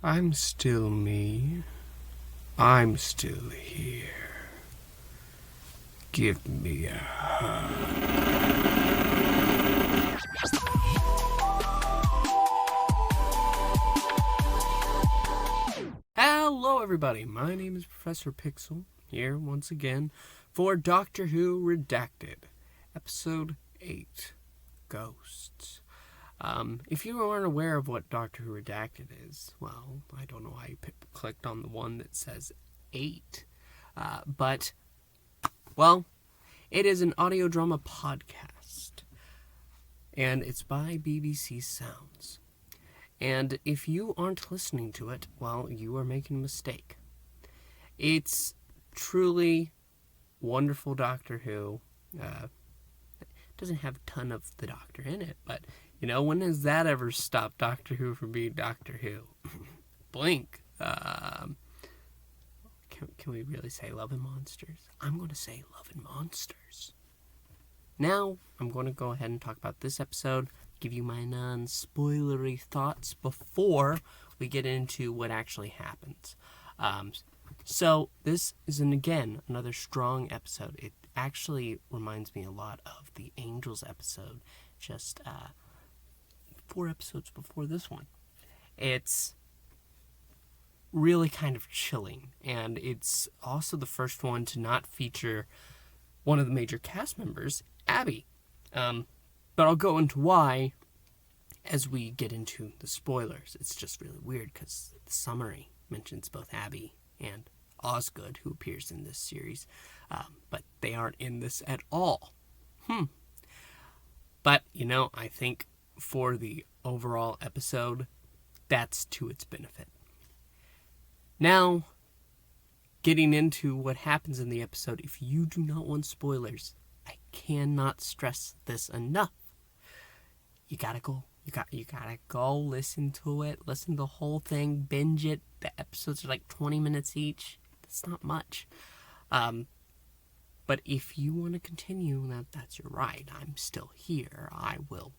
I'm still me. I'm still here. Give me a hug. Hello everybody, my name is ProfPixel, here once again for Doctor Who Redacted, Episode 8, Ghosts. If you aren't aware of what Doctor Who Redacted is, well, I don't know how you clicked on the one that says 8, but, well, it is an audio drama podcast, and it's by BBC Sounds. And if you aren't listening to it, well, you are making a mistake. It's truly wonderful Doctor Who. It doesn't have a ton of the Doctor in it, but, you know, when has that ever stopped Doctor Who from being Doctor Who? Blink. Can we really say Love and Monsters? I'm going to say Love and Monsters. Now, I'm going to go ahead and talk about this episode, give you my non-spoilery thoughts before we get into what actually happens. So, this is, again, another strong episode. It actually reminds me a lot of the Angels episode, just 4 episodes before this one. It's really kind of chilling, and it's also the first one to not feature one of the major cast members, Abby. But I'll go into why as we get into the spoilers. It's just really weird because the summary mentions both Abby and Osgood, who appears in this series, but they aren't in this at all. But, you know, I think for the overall episode, that's to its benefit. Now, getting into what happens in the episode, if you do not want spoilers, I cannot stress this enough. You gotta go. You gotta go listen to it. Listen to the whole thing. Binge it. The episodes are like 20 minutes each. That's not much. But if you want to continue, that's your right. I'm still here. I will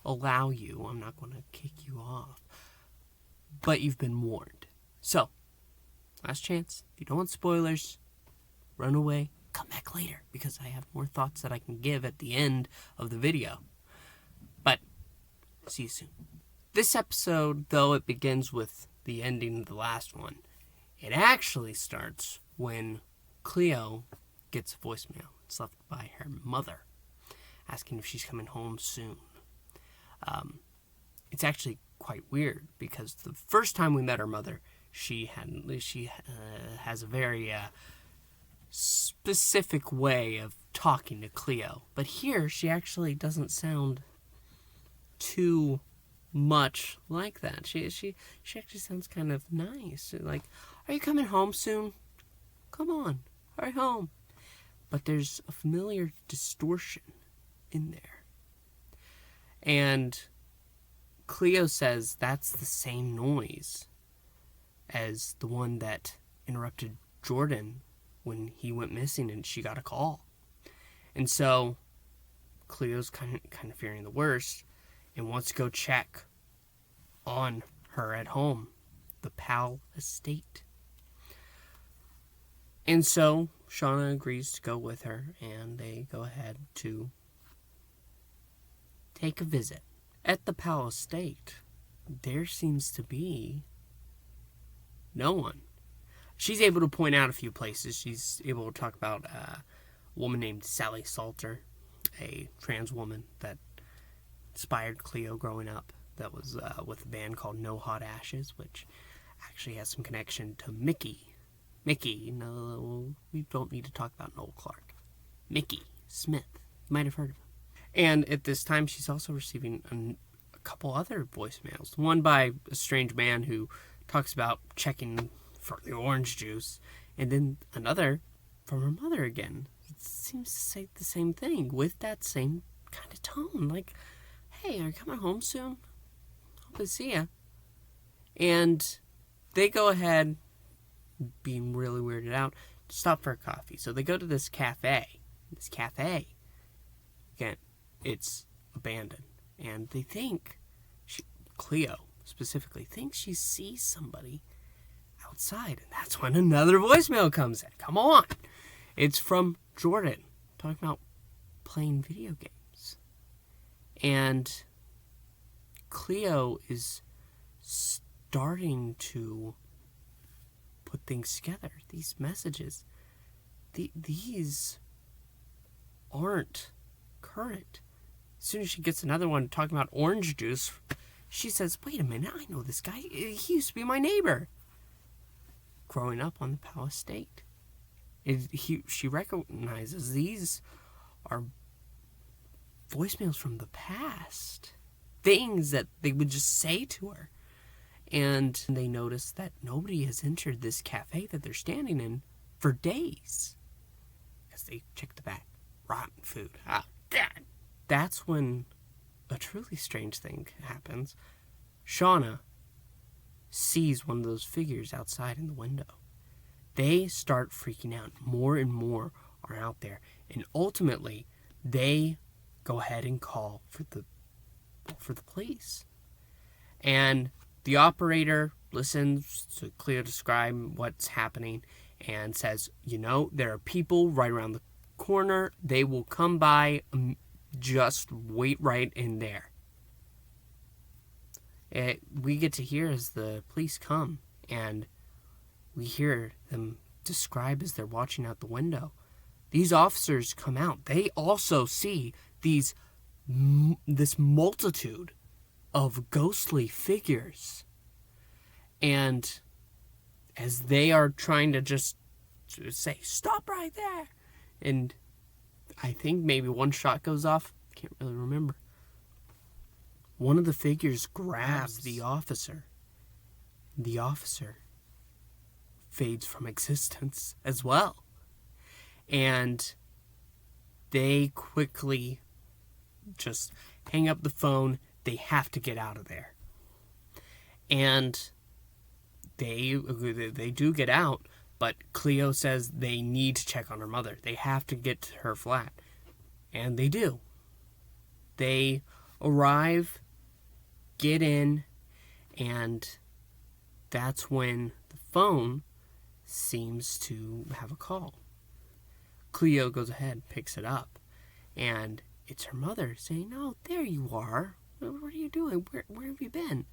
allow you. I'm not going to kick you off. But you've been warned. So, last chance. If you don't want spoilers, run away. Come back later, because I have more thoughts that I can give at the end of the video. But, see you soon. This episode, though it begins with the ending of the last one, it actually starts when Cleo gets a voicemail. It's left by her mother, asking if she's coming home soon. It's actually quite weird, because the first time we met her mother, she has a very specific way of talking to Cleo. But here, she actually doesn't sound too much like that. She actually sounds kind of nice. Like, are you coming home soon? Come on, hurry home. But there's a familiar distortion in there. And Cleo says that's the same noise as the one that interrupted Jordan when he went missing and she got a call. And so Cleo's kind of fearing the worst and wants to go check on her at home, the Powell estate. And so Shauna agrees to go with her, and they go ahead to take a visit. At the Powell estate, there seems to be no one. She's able to point out a few places. She's able to talk about a woman named Sally Salter, a trans woman that inspired Cleo growing up, that was with a band called No Hot Ashes, which actually has some connection to Mickey. No, we don't need to talk about Noel Clarke. Mickey Smith. You might have heard of him. And at this time, she's also receiving a couple other voicemails. One by a strange man who talks about checking for the orange juice, and then another from her mother again. It seems to say the same thing with that same kind of tone. Like, hey, are you coming home soon? Hope to see ya. And they go ahead, being really weirded out, to stop for a coffee. So they go to this cafe. This cafe, again, it's abandoned. And they think, Cleo specifically thinks she sees somebody outside. And that's when another voicemail comes in. Come on. It's from Jordan, talking about playing video games. And Cleo is starting to put things together. These messages, these aren't current. As soon as she gets another one talking about orange juice, she says, wait a minute, I know this guy. He used to be my neighbor. Growing up on the Palace Estate. She recognizes these are voicemails from the past. Things that they would just say to her. And they notice that nobody has entered this cafe that they're standing in for days. Because they check the back. Rotten food. Ah, God. That's when a truly strange thing happens. Shauna sees one of those figures outside in the window. They start freaking out. More and more are out there. And ultimately, they go ahead and call for the police. And the operator listens to Cleo describe what's happening and says, there are people right around the corner. They will come by. Just wait right in there. We get to hear as the police come, and we hear them describe as they're watching out the window. These officers come out. They also see this multitude of ghostly figures. And as they are trying to just say, stop right there. And I think maybe one shot goes off. Can't really remember. One of the figures grabs the officer. The officer fades from existence as well. And they quickly just hang up the phone. They have to get out of there. And they do get out, but Cleo says they need to check on her mother. They have to get to her flat. And they do. They arrive, get in, and that's when the phone seems to have a call. Cleo goes ahead, picks it up, and it's her mother saying, "Oh, there you are. What are you doing? Where have you been?"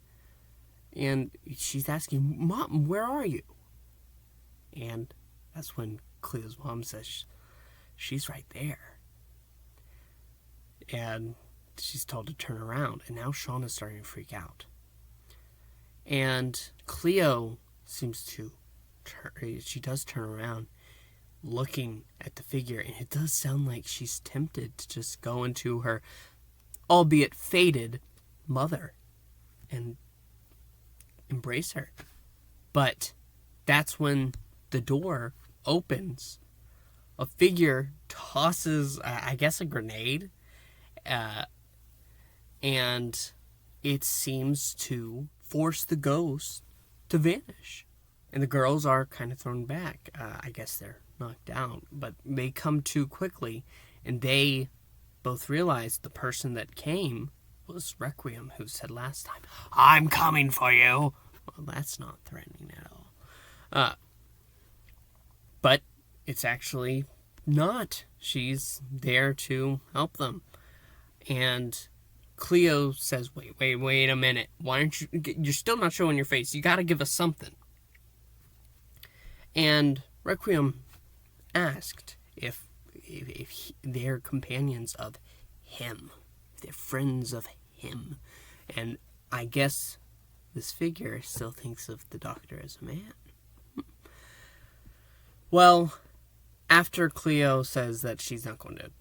And she's asking, "Mom, where are you?" And that's when Cleo's mom says, "She's right there." And she's told to turn around. And now Shauna's starting to freak out. And Cleo seems to she does turn around, looking at the figure. And it does sound like she's tempted to just go into her, albeit faded, mother and embrace her. But that's when the door opens. A figure tosses, I guess, a grenade. And it seems to force the ghost to vanish. And the girls are kind of thrown back. I guess they're knocked out. But they come to quickly. And they both realize the person that came was Requiem, who said last time, "I'm coming for you." Well, that's not threatening at all. But it's actually not. She's there to help them. And Cleo says, wait a minute. Why aren't you're still not showing your face. You got to give us something. And Requiem asked if they're companions of him. If they're friends of him. And I guess this figure still thinks of the doctor as a man. Well, after Cleo says that she's not going to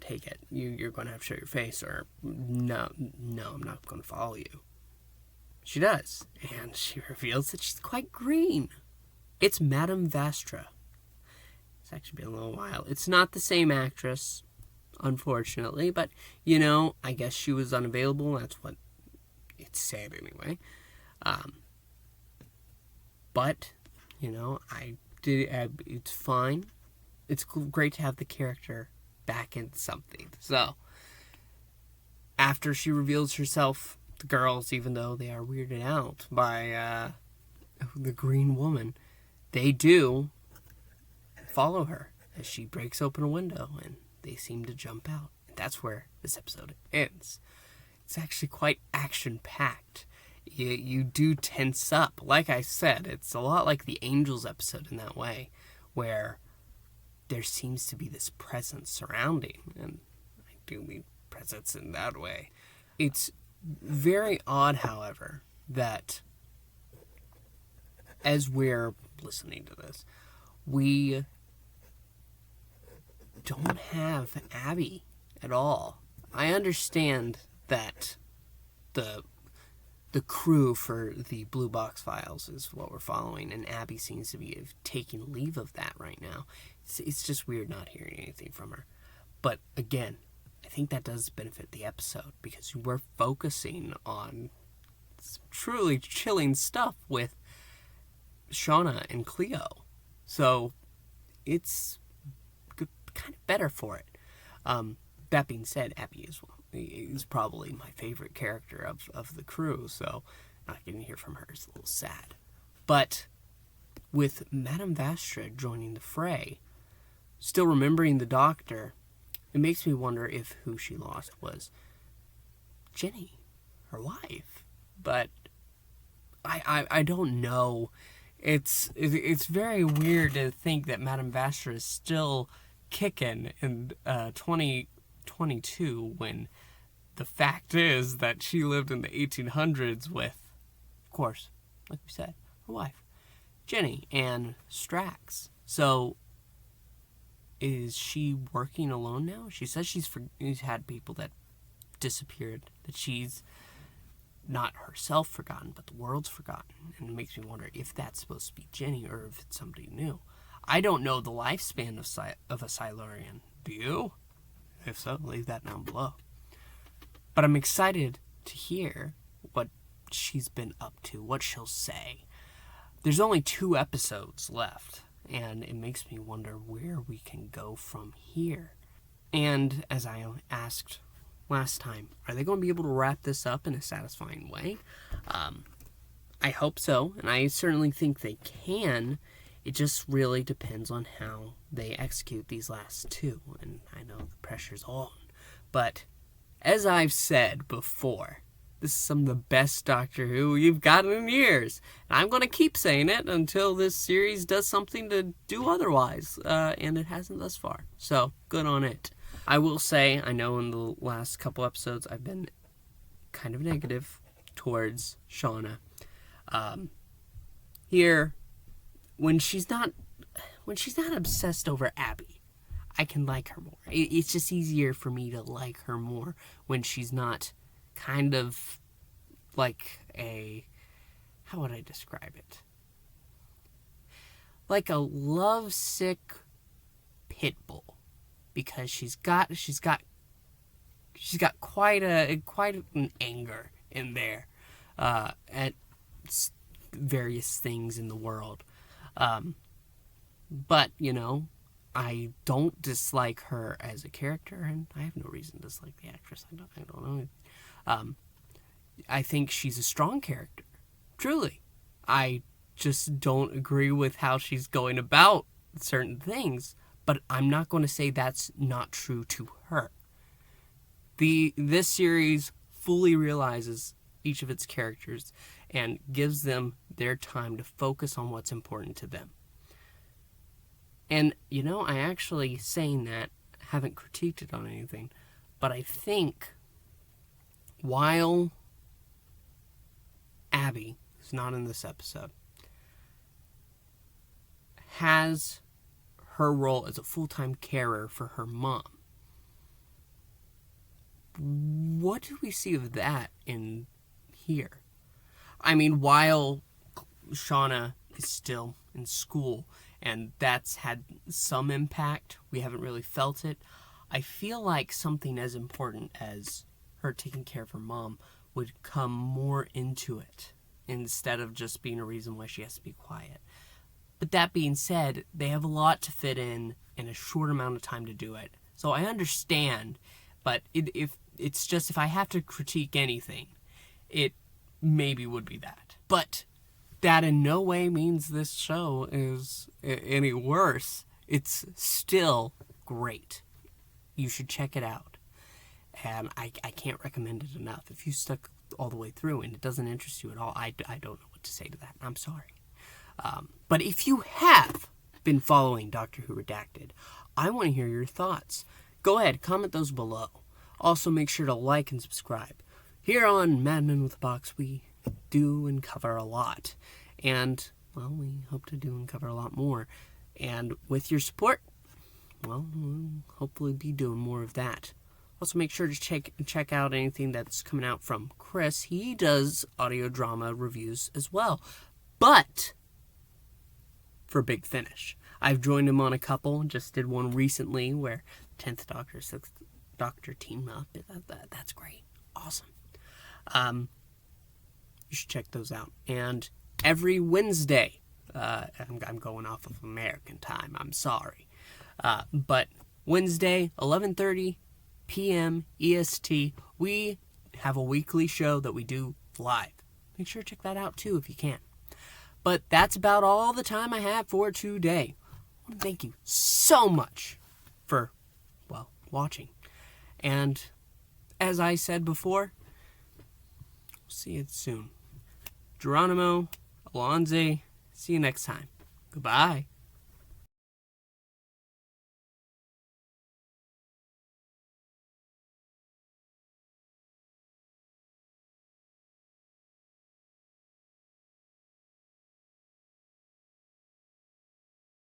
take it, you're going to have to show your face, or no, I'm not going to follow you. She does, and she reveals that she's quite green. It's Madame Vastra. It's actually been a little while. It's not the same actress, unfortunately, but I guess she was unavailable. That's what it said anyway. But it's fine. It's great to have the character back in something. So, after she reveals herself the girls, even though they are weirded out by the green woman, they do follow her as she breaks open a window, and they seem to jump out. And that's where this episode ends. It's actually quite action-packed. You do tense up. Like I said, it's a lot like the Angels episode in that way, where there seems to be this presence surrounding, and I do mean presence in that way. It's very odd, however, that as we're listening to this, we don't have Abby at all. I understand that the crew for the Blue Box Files is what we're following, and Abby seems to be taking leave of that right now. It's just weird not hearing anything from her. But again, I think that does benefit the episode, because we're focusing on some truly chilling stuff with Shauna and Cleo. So it's kind of better for it. That being said, Abby is probably my favorite character of the crew, so not getting to hear from her is a little sad. But with Madame Vastra joining the fray, still remembering the doctor, it makes me wonder if who she lost was Jenny, her wife. But I don't know. It's very weird to think that Madame Vastra is still kicking in 2022 when the fact is that she lived in the 1800s with, of course, like we said, her wife, Jenny, and Strax. So is she working alone now? She says she's had people that disappeared, that she's not herself forgotten, but the world's forgotten. And it makes me wonder if that's supposed to be Jenny or if it's somebody new. I don't know the lifespan of a Silurian. Do you? If so, leave that down below. But I'm excited to hear what she's been up to, what she'll say. There's only 2 episodes left, and it makes me wonder where we can go from here. And as I asked last time, are they going to be able to wrap this up in a satisfying way? I hope so, and I certainly think they can. It just really depends on how they execute these last 2, and I know the pressure's on. But as I've said before, this is some of the best Doctor Who you've gotten in years. And I'm going to keep saying it until this series does something to do otherwise, and it hasn't thus far. So, good on it. I will say, I know in the last couple episodes I've been kind of negative towards Shauna. Here, when she's not obsessed over Abby, I can like her more. It's just easier for me to like her more when she's not kind of like a, how would I describe it? Like a lovesick pit bull, because she's got quite an anger in there at various things in the world. But, you know, I don't dislike her as a character, and I have no reason to dislike the actress. I don't know. I think she's a strong character. Truly. I just don't agree with how she's going about certain things, but I'm not going to say that's not true to her. This series fully realizes each of its characters and gives them their time to focus on what's important to them. And, you know, I actually, saying that, haven't critiqued it on anything, but I think while Abby, who's not in this episode, has her role as a full-time carer for her mom, what do we see of that in here? I mean, while Shauna is still in school, and that's had some impact, we haven't really felt it, I feel like something as important as her taking care of her mom would come more into it, instead of just being a reason why she has to be quiet. But that being said, they have a lot to fit in a short amount of time to do it. So I understand, but if I have to critique anything, it maybe would be that. But that in no way means this show is any worse. It's still great. You should check it out. And I can't recommend it enough. If you stuck all the way through and it doesn't interest you at all, I don't know what to say to that. I'm sorry. But if you have been following Doctor Who Redacted, I want to hear your thoughts. Go ahead, comment those below. Also, make sure to like and subscribe. Here on Mad Men with a Box, we do and cover a lot. And, well, we hope to do and cover a lot more. And with your support, well, we'll hopefully be doing more of that. Also, make sure to check out anything that's coming out from Chris. He does audio drama reviews as well. But for Big Finish, I've joined him on a couple. Just did one recently where 10th Doctor, 6th Doctor team up. That's great. Awesome. You should check those out. And every Wednesday, I'm going off of American time. I'm sorry. But Wednesday, 11:30 p.m. EST, we have a weekly show that we do live. Make sure to check that out too if you can. But that's about all the time I have for today. I want to thank you so much for, well, watching. And as I said before, see you soon. Geronimo, Alonze, see you next time. Goodbye.